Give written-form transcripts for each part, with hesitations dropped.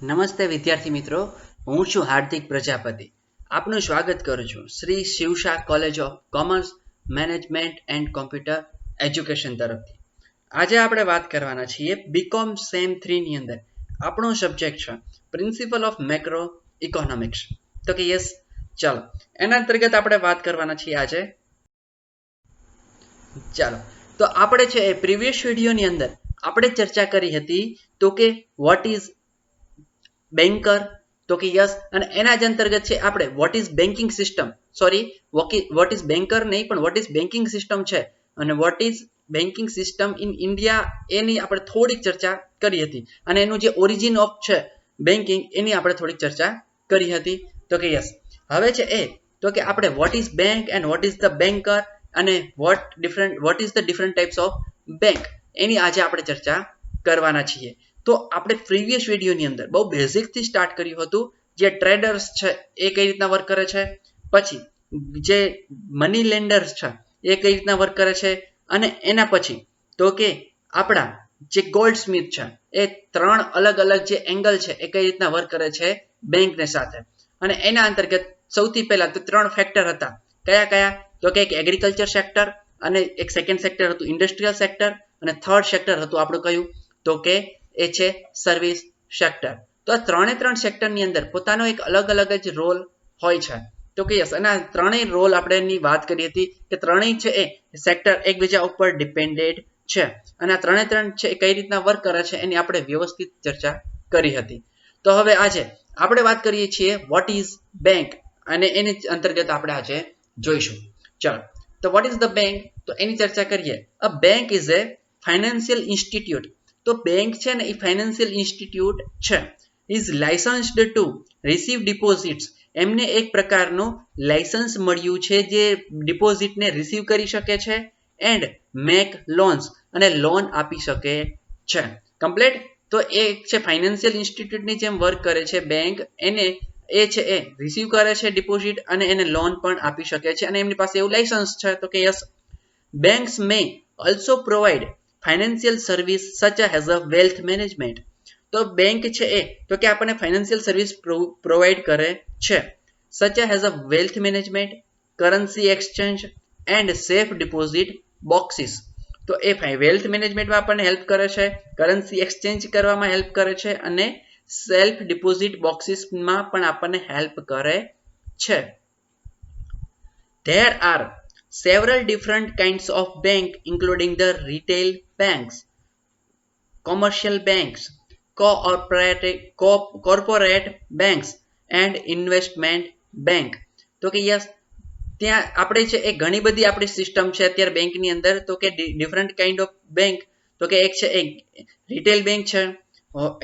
નમસ્તે વિદ્યાર્થી મિત્રો, હું છું હાર્દિક પ્રજાપતિ. આપનું સ્વાગત કરું છું Shri Shivsha college of commerce, management and computer education તરફથી. આજે આપણે વાત કરવાના છીએ બીકોમ સેમ 3 ની અંદર આપણો સબ્જેક્ટ છે પ્રિન્સિપલ ઓફ મેક્રો ઇકોનોમિક્સ. તો કે યસ, ચાલો એના અંતર્ગત આપણે વાત કરવાના છીએ આજે. ચાલો, તો આપણે છે એ પ્રીવિયસ વિડીયોની અંદર આપણે ચર્ચા કરી હતી તો કે વોટ ઇઝ બેન્કર, તો કે યસ, અને એના જ અંતર્ગત છે આપણે what is banking system, sorry what is banker નહીં પણ વોટ ઇઝ બેન્કિંગ સિસ્ટમ છે અને what is banking system in India એની આપણે થોડીક ચર્ચા કરી હતી અને એનું જે ઓરિજિન ઓફ છે બેન્કિંગ એની આપણે થોડીક ચર્ચા કરી હતી. તો કે યસ, હવે છે એ તો કે આપણે what is bank and what is the banker અને what is the different types of bank એની આજે આપણે ચર્ચા કરવાના છીએ. તો આપણે પ્રીવિયસ વિડીયોની અંદર બહુ બેઝિકથી સ્ટાર્ટ કર્યું હતું, જે ટ્રેડર્સ છે એ કઈ રીતના વર્ક કરે છે, પછી જે મની લેન્ડર્સ છે એ કઈ રીતના વર્ક કરે છે, અને એના પછી તો કે આપણા જે ગોલ્ડ સ્મિથ છે એ ત્રણ અલગ અલગ જે એંગલ છે એ કઈ રીતના વર્ક કરે છે બેંકને સાથે. અને એના અંતર્ગત સૌથી પહેલા તો ત્રણ ફેક્ટર હતા. કયા કયા? તો કે એક એગ્રીકલ્ચર સેક્ટર, અને એક સેકન્ડ સેક્ટર હતું ઇન્ડસ્ટ્રીયલ સેક્ટર, અને થર્ડ સેક્ટર હતું આપણું કયું? તો કે એ છે સર્વિસ સેક્ટર. તો આ ત્રણ સેક્ટરની અંદર પોતાનો એક અલગ અલગ જ રોલ હોય છે. તો કે યસ, અને આ ત્રણેય રોલ આપણે એની વાત કરી હતી કે ત્રણેય છે એ સેક્ટર એકબીજા ઉપર ડિપેન્ડેડ છે, અને આ ત્રણ છે એ કઈ રીતના વર્ક કરે છે એની આપણે વ્યવસ્થિત ચર્ચા કરી હતી. તો હવે આજે આપણે વાત કરીએ છીએ વોટ ઇઝ બેંક, અને એની અંતર્ગત આપણે આજે જોઈશું. ચાલો, તો વોટ ઇઝ ધ બેંક, તો એની ચર્ચા કરીએ. A bank is a financial institute. તો બેંક છે ને એ ફાઇનાન્શિયલ ઇન્સ્ટિટ્યૂટ છે. Is licensed to receive deposits. એમને એક પ્રકારનું લાયસન્સ મળ્યું છે જે ડિપોઝિટને રિસીવ કરી શકે છે, એન્ડ મેક લોન્સ, અને લોન આપી શકે છે. કમ્પ્લીટ. તો એ છે ફાઇનાન્શિયલ ઇન્સ્ટિટ્યૂટની જેમ વર્ક કરે છે બેંક, એને એ છે એ રિસીવ કરે છે ડિપોઝિટ અને એને લોન પણ આપી શકે છે, અને એમની પાસે એવું લાયસન્સ છે. તો કે yes, banks May also provide financial service such as a wealth management. તો બેંક છે એ તો કે આપણને ફાઇનાન્શિયલ સર્વિસ પ્રોવાઈડ કરે છે, such as a wealth management, currency exchange and safe deposit boxes. તો એ વેલ્થ મેનેજમેન્ટમાં આપણને હેલ્પ કરે છે, કરન્સી એક્સચેન્જ કરવામાં હેલ્પ કરે છે, અને સેલ્ફ ડિપોઝિટ બોક્સીસમાં પણ આપણને હેલ્પ કરે છે. There are several different kinds of bank including the retail banks, commercial banks, corporate banks and investment bank. તો કે યસ, ત્યાં આપણે છે એ ઘણી બધી આપણી સિસ્ટમ છે અત્યારે બેંકની અંદર. તો કે ડિફરન્ટ કાઇન્ડ ઓફ બેંક, તો કે એક છે એક રિટેલ બેંક છે,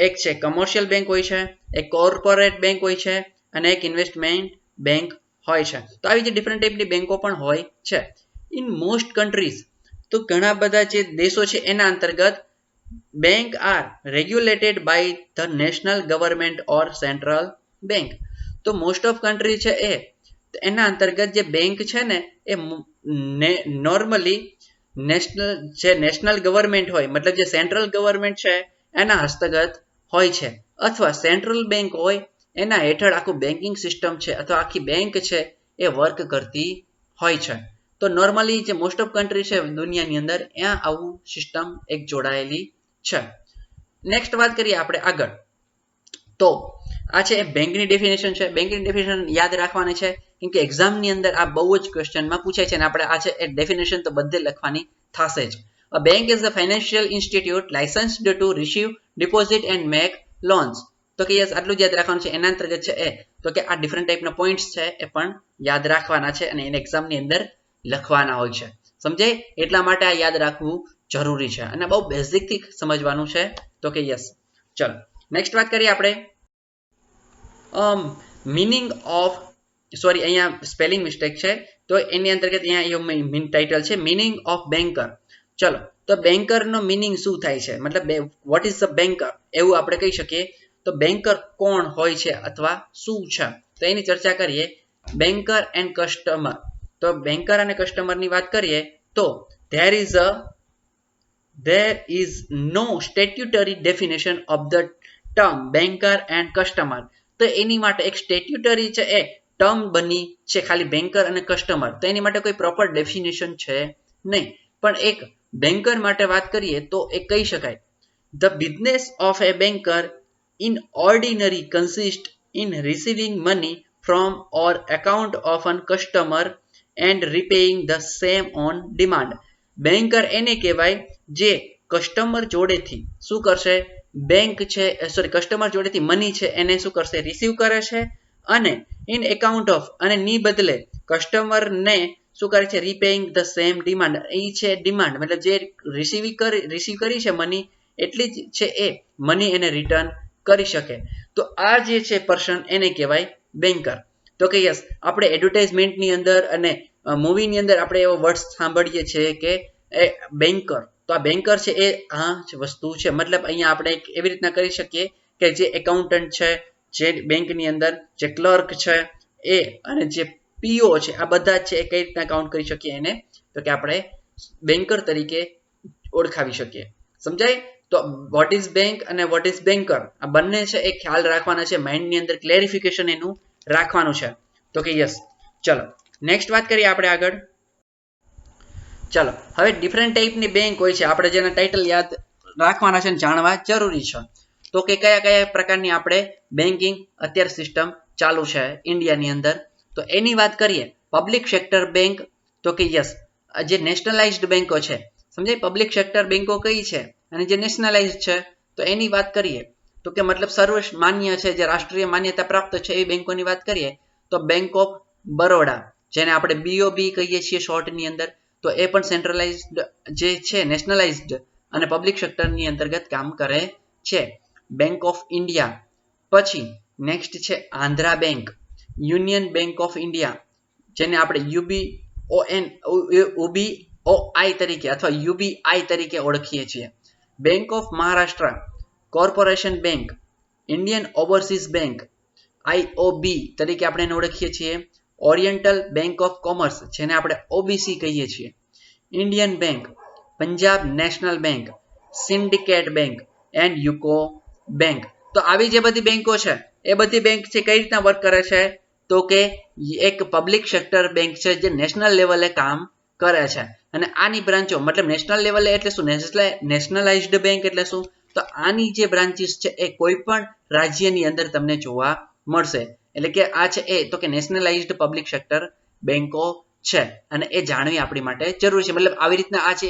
એક છે કમર્શિયલ બેંક હોય છે, એક કોર્પોરેટ બેંક હોય છે, અને એક ઇન્વેસ્ટમેન્ટ બેંક હોય છે. તો આવી જે ડિફરન્ટ ટાઈપની બેંકો પણ હોય છે. ઇન મોસ્ટ કન્ટ્રીઝ, તો ઘણા બધા જે દેશો છે એના અંતર્ગત bank are regulated by the national government or central bank. તો મોસ્ટ ઓફ કન્ટ્રી છે એ એના અંતર્ગત જે બેંક છે ને એ નોર્મલી નેશનલ ગવર્મેન્ટ હોય, મતલબ જે સેન્ટ્રલ ગવર્મેન્ટ છે એના હસ્તગત હોય છે, અથવા સેન્ટ્રલ બેંક હોય એના હેઠળ આખું બેન્કિંગ સિસ્ટમ છે અથવા આખી બેંક છે એ વર્ક કરતી હોય છે. તો નોર્મલી જે મોસ્ટ ઓફ કન્ટ્રી છે દુનિયાની અંદર ત્યાં આવું સિસ્ટમ એક જોડાયેલી છે. નેક્સ્ટ વાત કરીએ આપણે આગળ. તો આ છે બેંકની ડેફિનેશન છે. બેંકની ડેફિનેશન યાદ રાખવાની છે કેમ કે એક્ઝામની અંદર આ બહુ જ ક્વેશ્ચનમાં પૂછાય છે, અને આપણે આ છે એ ડેફિનેશન તો બધે લખવાની થશે જ. A bank is a financial institute licensed to receive deposit and make loans. તો કે યસ, આટલું જ યાદ રાખવાનું છે. એના અંતર્ગત છે એ તો કે આ ડિફરન્ટ ટાઈપના પોઈન્ટ્સ છે એ પણ યાદ રાખવાના છે, અને એને એક્ઝામની અંદર લખવાના હોય છે. સમજાય? એટલા માટે આ યાદ રાખવું જરૂરી છે, અને બહુ બેઝિકથી સમજવાનું છે. તો કે યસ, ચલો નેક્સ્ટ વાત કરીએ આપણે. મિનિંગ ઓફ, સોરી અહીંયા સ્પેલિંગ મિસ્ટેક છે, તો એની અંતર્ગત અહીંયા મેઇન ટાઇટલ છે મિનિંગ ઓફ બેન્કર. ચલો, તો બેન્કરનો મિનિંગ શું થાય છે, મતલબ વોટ ઇઝ ધ બેન્કર એવું આપણે કહી શકીએ. તો બેન્કર કોણ હોય છે અથવા શું છે, તો એની ચર્ચા કરીએ. Banker and customer. તો બેન્કર અને કસ્ટમરની વાત કરીએ તો there is no statutory definition of the term banker and customer. તો એની માટે એક સ્ટેટ્યુટરી છે એ ટર્મ બની છે ખાલી બેન્કર અને કસ્ટમર. તો એની માટે કોઈ પ્રોપર ડેફિનેશન છે નહીં, પણ એક બેન્કર માટે વાત કરીએ તો એ કહી શકાય the business of A banker in ordinary consist in receiving money from or account of a customer and repaying the same on demand. Banker એને કહેવાય જે કસ્ટમર જોડેથી શું કરશે, બેંક છે સોરી કસ્ટમર જોડેથી મની છે એને શું કરશે, રિસીવ કરે છે અને ઇન એકાઉન્ટ ઓફ અને ની બદલે કસ્ટમર ને શું કરે છે, રીપેઇંગ ધ સેમ ડિમાન્ડ. એ છે ડિમાન્ડ મતલબ જે રિસીવ કરી છે મની એટલી જ છે એ મની એને રિટર્ન કરી શકે. તો આ જે છે પર્સન એને કહેવાય બેન્કર. તો કે યસ આપણે એડવર્ટાઇઝમેન્ટની અંદર અને મૂવીની અંદર આપણે એવો વર્ડ સાંભળીએ છીએ કે એ બેન્કર. તો આ બેન્કર છે એ આ જ વસ્તુ છે. મતલબ અહીંયા આપણે એવી રીતના કરી શકીએ કે જે એકાઉન્ટન્ટ છે, જે બેંકની અંદર જે ક્લર્ક છે એ અને જે પીઓ છે આ બધા છે એ કઈ રીતના કાઉન્ટ કરી શકીએ એને, તો કે આપણે બેન્કર તરીકે ઓળખાવી શકીએ. સમજાય? તો વોટ ઇઝ બેંક અને વોટ ઇઝ બેન્કર આ બંને છે એ ખ્યાલ રાખવાના છે, માઇન્ડની અંદર ક્લેરિફિકેશન એનું રાખવાનું છે. તો કે યસ ચલો નેક્સ્ટ વાત કરીએ આપણે આગળ. ચલો હવે ડિફરન્ટ ટાઈપની બેંક હોય છે, આપણે જેના ટાઇટલ યાદ રાખવાના છે અને જાણવા જરૂરી છે. તો કે કયા કયા પ્રકારની આપણે બેન્કિંગ અત્યારે સિસ્ટમ ચાલુ છે ઇન્ડિયાની અંદર. તો એની વાત કરીએ પબ્લિક સેક્ટર બેંક. તો કે યસ જે નેશનલાઇઝ્ડ બેંકો છે, સમજાય પબ્લિક સેક્ટર બેંકો કઈ છે અને જે નેશનલાઇઝ છે તો એની વાત કરીએ તો કે મતલબ સર્વ માન્ય છે, જે રાષ્ટ્રીય માન્યતા પ્રાપ્ત છે એ બેંકોની વાત કરીએ તો બેંક ઓફ બરોડા જેને આપણે બીઓબી કહીએ છીએ શોર્ટની અંદર, તો એ પણ સેન્ટ્રલાઇઝ્ડ જે છે નેશનલાઇઝ્ડ અને પબ્લિક સેક્ટરની અંતર્ગત કામ કરે છે. બેંક ઓફ ઇન્ડિયા, પછી નેક્સ્ટ છે Andhra Bank, Union Bank of India જેને આપણે યુબીઓઆઈ તરીકે અથવા યુબીઆઈ તરીકે ઓળખીએ છીએ. Bank of Maharashtra, Corporation Bank, Indian Overseas Bank IOB તરીકે આપણે એને ઓળખીએ છીએ. ઓરિએન્ટલ બેંક ઓફ કોમર્સ જેને આપણે ઓબીસી કહીએ છીએ. Indian bank, Punjab national bank, syndicate bank and UCO bank. તો આવી જે બધી બેંકો છે એ બધી બેંક છે કઈ રીતના વર્ક કરે છે, તો કે એક પબ્લિક સેક્ટર બેંક છે જે નેશનલ લેવલે કામ કરે છે. અને આની બ્રાન્ચો મતલબ નેશનલ લેવલે એટલે શું, નેશનલાઇઝ્ડ બેંક એટલે શું, તો આની જે બ્રાન્ચીસ છે એ કોઈ પણ રાજ્યની અંદર તમને જોવા મળશે. એટલે કે આ છે એ તો કે નેશનલાઇઝ્ડ પબ્લિક સેક્ટર બેંકો છે અને એ જાણવી આપણી માટે જરૂરી છે. મતલબ આવી રીતના આ છે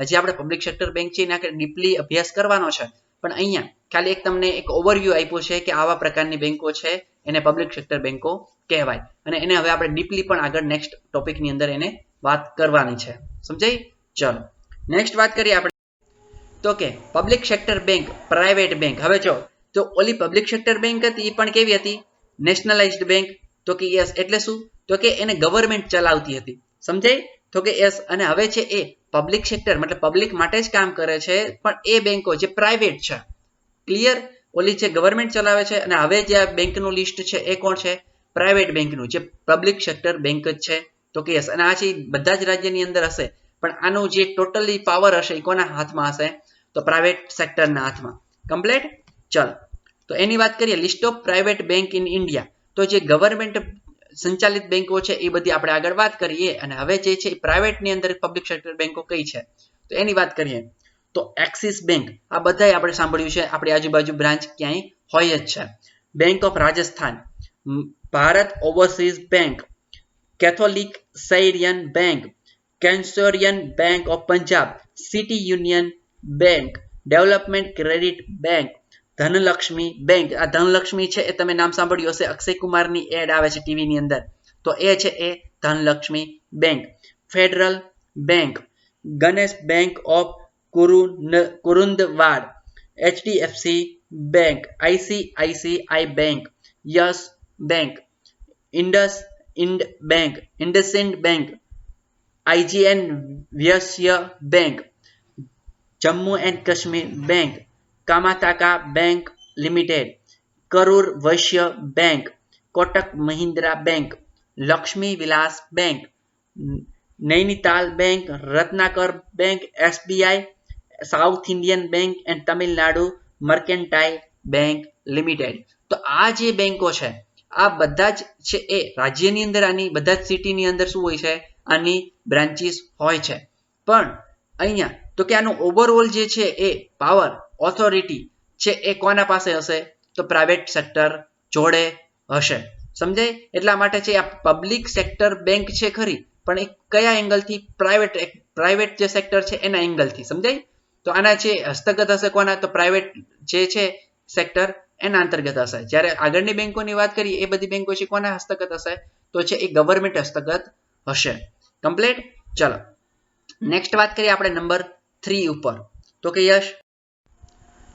હજી આપણે પબ્લિક સેક્ટર બેંક છે એના ડીપલી અભ્યાસ કરવાનો છે, પણ અહીંયા ખાલી એક તમને એક ઓવરવ્યૂ આપ્યું છે કે આવા પ્રકારની બેંકો છે એને પબ્લિક સેક્ટર બેંકો કહેવાય. અને એને હવે આપણે ડીપલી પણ આગળ નેક્સ્ટ ટોપિકની અંદર એને વાત કરવાની છે. સમજાય? ચલો નેક્સ્ટ વાત કરીએ આપણે તો કે public sector bank, private bank. હવે જો તો ઓલી પબ્લિક સેક્ટર બેંક હતી એ પણ કેવી હતી, નેશનલાઇઝ્ડ બેંક. તો કે યસ એટલે શું, તો કે એને ગવર્મેન્ટ ચલાવતી હતી. સમજાય? તો કે યસ અને હવે છે એ પબ્લિક સેક્ટર મતલબ પબ્લિક માટે જ કામ કરે છે, પણ એ બેંકો જે પ્રાઇવેટ છે. ક્લિયર? ઓલી છે ગવર્મેન્ટ ચલાવે છે અને હવે જે આ બેંકનું લિસ્ટ છે એ કોણ છે, પ્રાઇવેટ બેંકનું, જે પબ્લિક સેક્ટર બેંક જ છે. તો કે યસ અને આ છે બધા જ રાજ્યની અંદર હશે, પણ આનું જે ટોટલી પાવર હશે એ કોના હાથમાં હશે, તો પ્રાઇવેટ સેક્ટરના હાથમાં. કમ્પ્લીટ? ચલો તો એની વાત કરીએ list of private bank in India. તો જે ગવર્મેન્ટ સંચાલિત બેંકો છે એ બધી આપણે આગળ વાત કરીએ અને હવે જે છે પ્રાઇવેટની અંદર પબ્લિક સેક્ટર બેંકો કઈ છે તો એની વાત કરીએ તો એક્સિસ બેંક. આ બધાય આપણે સાંભળ્યું છે, આપણી આજુબાજુ બ્રાન્ચ ક્યાંય હોય જ છે. Bank of Rajasthan, Bharat Overseas Bank, Catholic Syrian Bank, Centurion Bank of Punjab, City Union Bank, Development Credit Bank, Dhanlaxmi Bank. આ ધનલક્ષ્મી છે એ તમે નામ સાંભળ્યું હશે, અક્ષય કુમારની એડ આવે છે ટીવીની અંદર, તો એ છે એ Dhanlaxmi Bank. Federal Bank, Ganesh Bank of Kurundwad, HDFC Bank, ICICI Bank, Yes Bank, Ind Bank, IndusInd Bank, IGN Vysya Bank, Jammu and Kashmir Bank, Karnataka Bank Limited, Karur Vysya Bank, Kotak Mahindra Bank, Lakshmi Vilas Bank, Nainital Bank, Ratnakar Bank, SBI, South Indian Bank and Tamil Nadu Mercantile Bank Limited. તો આ જે બેંકો છે આ બધા જ છે એ રાજ્યની અંદર આની બધા જ સિટીની અંદર શું હોય છે આની બ્રાન્ચીસ હોય છે. પણ અહીંયા તો કે આનું ઓવરઓલ જે છે એ પાવર ઓથોરિટી છે એ કોના પાસે હશે તો પ્રાઇવેટ સેક્ટર જોડે હશે. સમજાય? એટલા માટે છે આ પબ્લિક સેક્ટર બેંક છે ખરી પણ એ કયા એંગલથી પ્રાઇવેટ જે સેક્ટર છે એના એંગલથી. સમજાય? તો આના જે હસ્તગત હશે કોના તો પ્રાઇવેટ જે છે સેક્ટર એના અંતર્ગત હશે. જ્યારે આગળની બેંકોની વાત કરીએ એ બધી બેંકો છે કોના હસ્તગત હશે તો છે એ ગવર્મેન્ટ હસ્તગત હશે. કમ્પ્લીટ. ચલો નેક્સ્ટ વાત કરીએ આપણે નંબર 3 ઉપર. તો કે યશ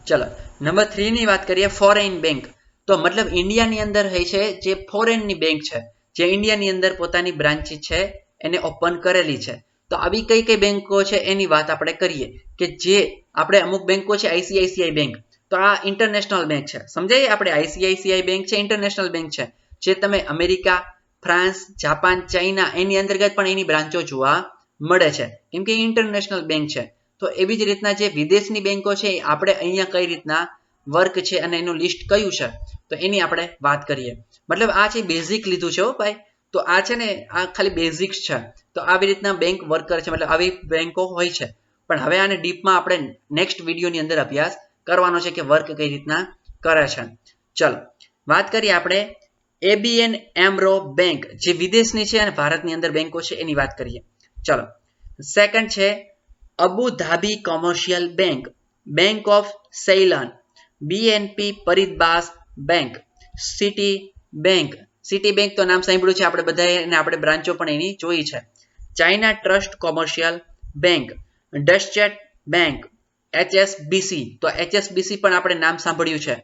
ચલો નંબર 3 ની વાત કરીએ ફોરેન બેંક. તો મતલબ ઇન્ડિયાની અંદર હોય છે જે ફોરેનની બેંક છે જે ઇન્ડિયાની અંદર પોતાની બ્રાન્ચ છે એને ઓપન કરેલી છે. તો આવી કઈ કઈ બેંકો છે એની વાત આપણે કરીએ કે જે આપણે અમુક બેંકો છે આઈસીઆઈસીઆઈ બેંક તો આ ઇન્ટરનેશનલ બેંક છે. સમજાય? આપણે આઈસીઆઈસીઆઈ બેંક છે ઇન્ટરનેશનલ બેંક છે જે તમે અમેરિકા ફ્રાન્સ જાપાન ચાઇના એની અંતર્ગત પણ એની બ્રાન્ચો જોવા મળે છે કેમ કે ઇન્ટરનેશનલ બેંક છે. તો એવી જ રીતના જે વિદેશની બેંકો છે આપણે અહીંયા કઈ રીતના વર્ક છે અને એનું લિસ્ટ કયું છે તો એની આપણે વાત કરીએ. મતલબ આ છે બેઝિક લીધું છે હો ભાઈ. તો આ છે ને આ ખાલી બેઝિક્સ છે. તો આવી રીતના બેંક વર્ક કરે છે મતલબ આવી બેંકો હોય છે. પણ હવે આને ડીપમાં આપણે નેક્સ્ટ વિડીયોની અંદર અભ્યાસ કરવાનો છે કે વર્ક કઈ રીતના કરે છે. ચલો વાત કરીએ આપણે એબીએન એમરો બેંક જે વિદેશની છે અને ભારતની અંદર બેંકો છે એની વાત કરીએ. ચલો સેકન્ડ છે Abu Dhabi Commercial Bank, Bank of Ceylon, BNP Paribas Bank, Citi Bank. Citi Bank તો નામ સાંભળ્યું છે આપણે બધાએ અને આપણે બ્રાન્ચો પણ એની જોઈ છે. China Trust Commercial Bank, Deutsche Bank, HSBC તો એચએસબીસી પણ આપણે નામ સાંભળ્યું છે.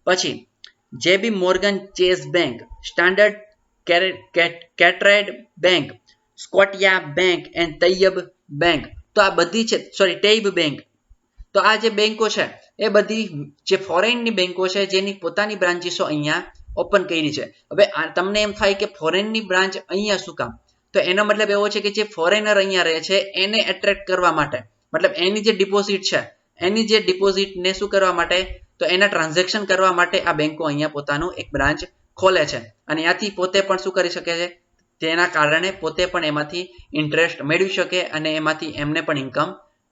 પછી JP Morgan Chase Bank, Standard Chartered Bank, Scotia Bank and Taib Bank. તો આ બધી છે ટેઇબ બેંક. તો આ જે બેંકો છે એ બધી જે ફોરેનની બેંકો છે જેની પોતાની બ્રાન્ચીસો અહીંયા ઓપન કરી છે. હવે તમને એમ થાય કે ફોરેનની બ્રાન્ચ અહીંયા શું કામ તો એનો મતલબ એવો છે કે જે ફોરેનર અહીંયા રહે છે એને એટ્રેક્ટ કરવા માટે મતલબ એની જે ડિપોઝિટ છે એની જે ડિપોઝિટને શું કરવા માટે તો એના ટ્રાન્ઝેક્શન કરવા માટે આ બેંકો અહીંયા પોતાનું એક બ્રાન્ચ ખોલે છે અને ત્યાંથી પોતે પણ શું કરી શકે છે તેના કારણે પોતે પણ એમાંથી ઇન્ટરેસ્ટ મેળવી શકે અને એમાંથી એમને પણ ઇન્કમ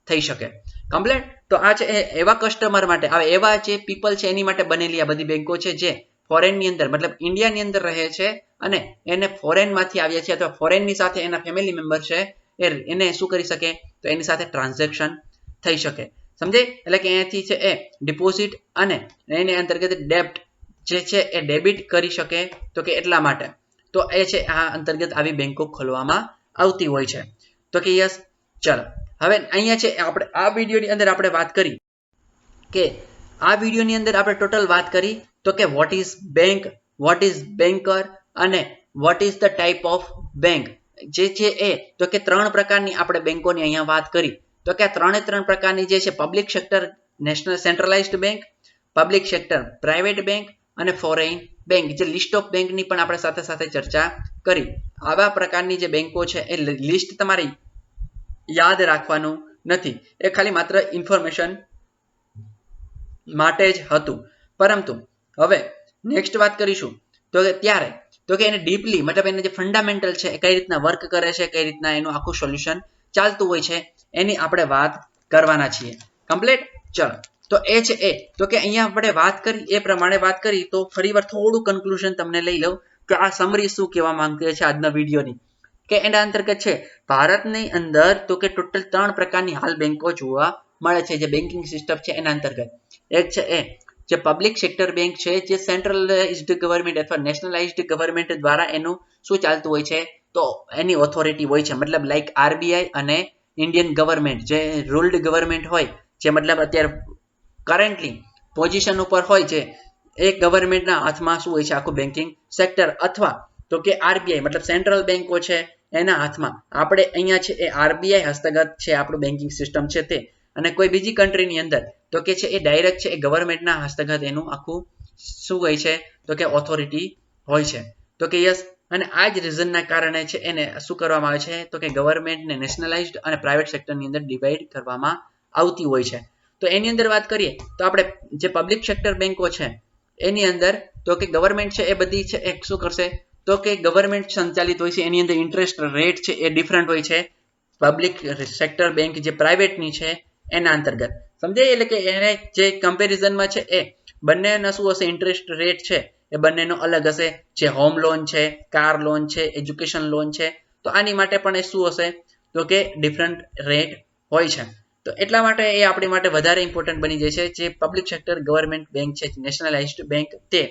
થઈ શકે. કમ્પ્લીટ. તો આ છે એવા કસ્ટમર માટે એવા જે પીપલ છે એની માટે બનેલી આ બધી બેંકો છે જે ફોરેનની અંદર મતલબ ઇન્ડિયાની અંદર રહે છે અને એને ફોરેનમાંથી આવ્યા છે અથવા ફોરેનની સાથે એના ફેમિલી મેમ્બર છે એને શું કરી શકે તો એની સાથે ટ્રાન્ઝેક્શન થઈ શકે. સમજે? એટલે કે અહીંયાથી છે એ ડિપોઝિટ અને એની અંતર્ગત ડેબ્ટ જે છે એ ડેબિટ કરી શકે તો કે એટલા માટે તો એ છે આ અંતર્ગત આવી બેંકો ખોલવામાં આવતી હોય છે. તો કે યસ. ચલો હવે અહીંયા છે આપણે આ વિડીયોની અંદર આપણે વાત કરી કે આ વિડીયોની અંદર આપણે ટોટલ વાત કરી તો કે what is bank, what is banker અને what is the type of bank. જે છે એ તો કે 3 પ્રકારની આપણે બેંકોની અહીંયા વાત કરી. તો કે આ 3 પ્રકારની જે છે public sector national centralised bank, public sector private bank અને ફોરેન બેંક જે લિસ્ટ ઓફ બેંકની પણ આપણે સાથે સાથે ચર્ચા કરી. આવા પ્રકારની જે બેંકો છે એ લિસ્ટ તમારી યાદ રાખવાનું નથી. એ ખાલી માત્ર ઇન્ફોર્મેશન માટે જ હતું. પરંતુ હવે નેક્સ્ટ વાત કરીશું તો કે ત્યારે તો કે એને ડીપલી મતલબ એને જે ફંડામેન્ટલ છે કઈ રીતના વર્ક કરે છે કઈ રીતના એનું આખું સોલ્યુશન ચાલતું હોય છે એની આપણે વાત કરવાના છીએ. કમ્પ્લીટ. ચલો તો એ છે એ તો કે અહીંયા આપણે વાત કરી એ પ્રમાણે વાત કરી તો ફરીવાર થોડું કન્ક્લુઝન તમને લઈ લઉં કે આ સમરી શું કહેવા માંગતી છે આજના વિડીયોની કે એના અંતર્ગત છે ભારતની અંદર તો કે ટોટલ 3 પ્રકારની હાલ બેંકો જોવા મળે છે જે બેન્કિંગ સિસ્ટમ છે એના અંતર્ગત. એક છે એ જે પબ્લિક સેક્ટર બેંક છે જે સેન્ટ્રલાઇઝ્ડ ગવર્મેન્ટ અથવા નેશનલાઇઝ્ડ ગવર્મેન્ટ દ્વારા એનું શું ચાલતું હોય છે તો એની ઓથોરિટી હોય છે મતલબ લાઈક આરબીઆઈ અને ઇન્ડિયન ગવર્મેન્ટ જે રૂલ્ડ ગવર્મેન્ટ હોય જે મતલબ અત્યારે કરન્ટલી પોઝિશન ઉપર હોય છે એ ગવર્મેન્ટના હાથમાં શું હોય છે આખું બેન્કિંગ સેક્ટર અથવા તો કે આરબીઆઈ મતલબ સેન્ટ્રલ બેંકો છે એના હાથમાં આપણે અહીંયા છે એ આરબીઆઈ હસ્તગત છે આપણું બેન્કિંગ સિસ્ટમ છે તે અને કોઈ બીજી કન્ટ્રીની અંદર તો કે છે એ ડાયરેક્ટ છે એ ગવર્મેન્ટના હસ્તગત એનું આખું શું હોય છે તો કે ઓથોરિટી હોય છે. તો કે યસ અને આ જ રીઝનના કારણે છે એને શું કરવામાં આવે છે તો કે ગવર્મેન્ટને નેશનલાઇઝ્ડ અને પ્રાઇવેટ સેક્ટરની અંદર ડિવાઈડ કરવામાં આવતી હોય છે. તો એની અંદર વાત કરીએ તો આપણે જે પબ્લિક સેક્ટર બેંકો છે એની અંદર તો કે ગવર્મેન્ટ છે એ બધી છે એ શું કરશે તો કે ગવર્મેન્ટ સંચાલિત હોય છે એની અંદર ઇન્ટરેસ્ટ રેટ છે એ ડિફરન્ટ હોય છે પબ્લિક સેક્ટર બેંક જે પ્રાઇવેટની છે એના અંતર્ગત સમજાય એટલે કે એને જે કમ્પેરિઝનમાં છે એ બંનેના શું હશે ઇન્ટરેસ્ટ રેટ છે એ બંનેનો અલગ હશે જે હોમ લોન છે કાર લોન છે એજ્યુકેશન લોન છે તો આની માટે પણ એ શું હશે તો કે ડિફરન્ટ રેટ હોય છે તો એટલા માટે એ આપણી માટે વધારે ઇમ્પોર્ટન્ટ બની જાય છે જે પબ્લિક સેક્ટર ગવર્મેન્ટ બેંક છે નેશનલાઇઝ્ડ બેંક તે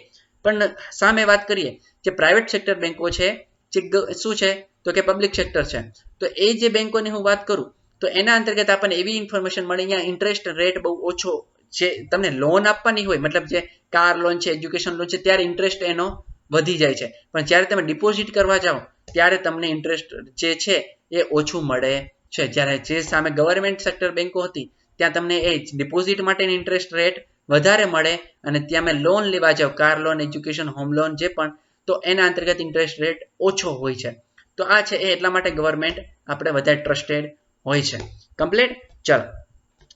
પણ સામે વાત કરીએ જે પ્રાઇવેટ સેક્ટર બેંકો છે જે શું છે તો કે પબ્લિક સેક્ટર છે તો એ જે બેંકોની હું વાત કરું તો એના અંતર્ગત આપણને એવી ઇન્ફોર્મેશન મળે અહીંયા ઇન્ટરેસ્ટ રેટ બહુ ઓછો જે તમને લોન આપવાની હોય મતલબ જે કાર લોન છે એજ્યુકેશન લોન છે ત્યારે ઇન્ટરેસ્ટ એનો વધી જાય છે પણ જ્યારે તમે ડિપોઝિટ કરવા જાઓ ત્યારે તમને ઇન્ટરેસ્ટ જે છે એ ઓછું મળે છે જ્યારે જે સામે ગવર્મેન્ટ સેક્ટર બેંકો હતી ત્યાં તમને એ ડિપોઝિટ માટેની ઇન્ટરેસ્ટ રેટ વધારે મળે અને ત્યાં મેં લોન લેવા જાવ car loan education home loan જે પણ તો એના અંતર્ગત ઇન્ટરેસ્ટ રેટ ઓછો હોય છે તો આ છે એ એટલા માટે ગવર્મેન્ટ આપણે વધારે ટ્રસ્ટેડ હોય છે કમ્પ્લીટ ચલો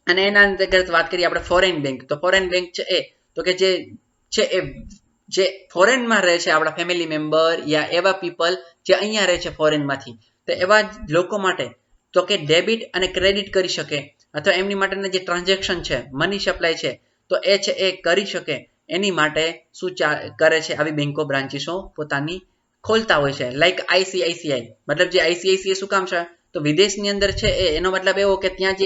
અને એના અંતર્ગત વાત કરીએ આપણે ફોરેન બેંક તો ફોરેન બેંક છે એ તો કે જે છે એ જે ફોરેનમાં રહે છે આપણા ફેમિલી મેમ્બર યા એવા પીપલ જે અહીંયા રહે છે ફોરેનમાંથી તો એવા લોકો માટે તો કે ડેબિટ અને ક્રેડિટ કરી શકે અથવા એમની માટેના જે ટ્રાન્ઝેક્શન છે મની સપ્લાય છે તો એ છે એ કરી શકે એની માટે શું કરે છે આવી બેંકો બ્રાન્ચીસો પોતાની ખોલતા હોય છે લાઈક આઈસીઆઈસીઆઈ મતલબ જે આઈસીઆઈસીઆઈ શું કામ છે તો વિદેશની અંદર છે એનો મતલબ એવો કે ત્યાં જે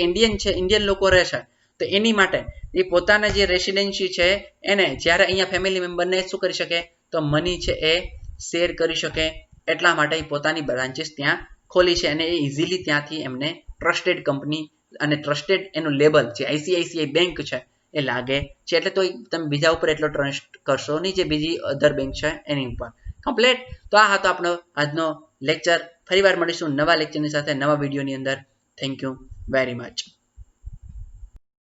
ઇન્ડિયન લોકો રહે છે તો એની માટે એ પોતાના જે રેસિડેન્સી છે એને જ્યારે અહીંયા ફેમિલી મેમ્બરને શું કરી શકે તો મની છે એ શેર કરી શકે એટલા માટે પોતાની બ્રાન્ચીસ ત્યાં ખોલી છે અને એ ઇઝીલી ત્યાંથી એમને ટ્રસ્ટેડ કંપની અને ટ્રસ્ટેડ એનું લેબલ જે આઈસીઆઈસીઆઈ બેંક છે એ લાગે છે એટલે તો તમે બીજા ઉપર એટલો ટ્રસ્ટ કરશો નહીં જે બીજી અધર બેંક છે એની ઉપર કમ્પ્લીટ તો આ હતો આપણો આજનો લેક્ચર ફરીવાર મળીશું નવા લેક્ચરની સાથે નવા વિડીયોની અંદર થેન્ક યુ વેરી મચ